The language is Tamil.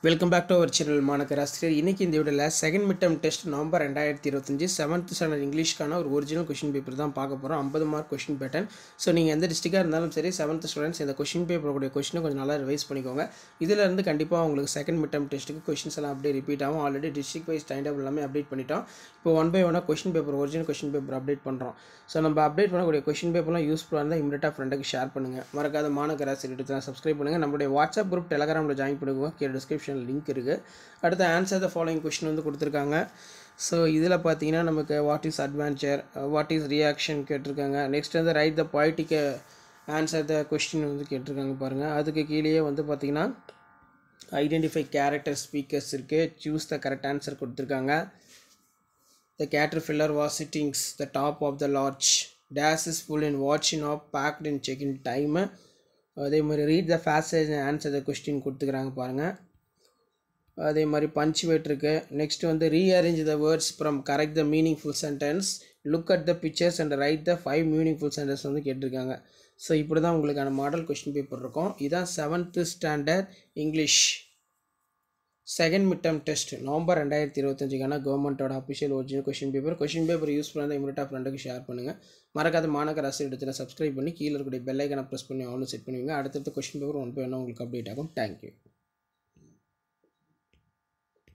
Welcome back to our channel மாணக்கர் ஆசிரியர். இன்றைக்கி இந்த வீடியோவில் second mid term test November 2025 7th standard இங்கிலீஷ்க்கான ஒரு ஒரிஜினல் கொஷின் பேப்பர் தான் பார்க்க போகிறோம். 50 மார்க் கொஷின் பேட்டர்ன். ஸோ நீங்கள் எந்த டிஸ்ட்ரிக்டாக இருந்தாலும் சரி 7th ஸ்டூடெண்ட்ஸ் இந்த கொஷின் பேப்பருடைய கொஷினை கொஞ்சம் நல்லா ரிவைஸ் பண்ணிக்கோங்க. இதிலேருந்து கண்டிப்பாக உங்களுக்கு செகண்ட் மிட் டர்ம் டெஸ்ட்டுக்கு கொஷின்ஸ் எல்லாம் அப்படியே ரிப்பீட் ஆகும். Already district wise time table எல்லாமே அப்டேட் பண்ணிட்டோம். இப்போ ஒன் பை ஒன்னாக question paper original question paper update பண்ணுறோம். ஸோ நம்ம அப்டேட் பண்ணக்கூடிய கொஷின் பேப்பர்லாம் யூஸ்ஃபுல்லாக இருந்தால் இமீடியட்டாக ஃப்ரெண்டுக்கு ஷேர் பண்ணுங்கள். மறக்காத மாணக்கர் ஆசிரியர் சப்ஸ்கிரைப் பண்ணுங்கள். நம்மளுடைய வாட்ஸ்அப் குரூப் டெலகிராமில் ஜாயின் பண்ணுவோம். கீழே டிஸ்கிரிப்ஷனில் லிங்க் இருக்குது. அடுத்து ஆன்சர் த ஃபாலோயிங் கொஷின் வந்து கொடுத்துருக்காங்க. ஸோ இதில் பார்த்தீங்கன்னா நமக்கு what is adventure, what is reaction கேட்டிருக்காங்க. நெக்ஸ்ட் வந்து ரைட் த பொய்டிக்கு ஆன்சர் த கொஸ்டின் வந்து கேட்டிருக்காங்க பாருங்கள். அதுக்கு கீழேயே வந்து பார்த்தீங்கன்னா ஐடென்டிஃபை கேரக்டர் ஸ்பீக்கர்ஸ் இருக்குது. சூஸ் த கரெக்ட் ஆன்சர் கொடுத்துருக்காங்க. The caterpillar was sitting the top of the large dash is full in watching of packed in check-in time. அதே மாதிரி read the passage and answer the question கொடுத்துக்கிறாங்க பாருங்கள். அதே மாதிரி பஞ்சுவேட் இருக்குது. நெக்ஸ்ட் வந்து rearrange the words from correct the meaningful sentence, look at the pictures and right the 5 meaningful sentence வந்து கேட்டிருக்காங்க. ஸோ இப்படி தான் உங்களுக்கான மாடல் கொஸ்டின் பேப்பர் இருக்கும். இதுதான் 7th standard English second mid term test November 2025க்கான கவர்மெண்ட்டோட official original question paper. Question paper யூஸ்ஃபுல்லாக இருந்தால் இமீடியட்டாக ஃப்ரெண்டுக்கு ஷேர் பண்ணுங்கள். மறக்காத மாணக்கர் ஆசிரியர் இடத்துல சப்ஸ்கிரைப் பண்ணி கீழே இருக்கக்கூடிய பெல் ஐக்கனை ப்ரெஸ் பண்ணி ஆன் செட் பண்ணுவீங்க. அடுத்தடுத்த கொஷின் பேப்பர் ஒன் பை ஒன்னாக உங்களுக்கு அப்டேட் ஆகும். தேங்க்யூ.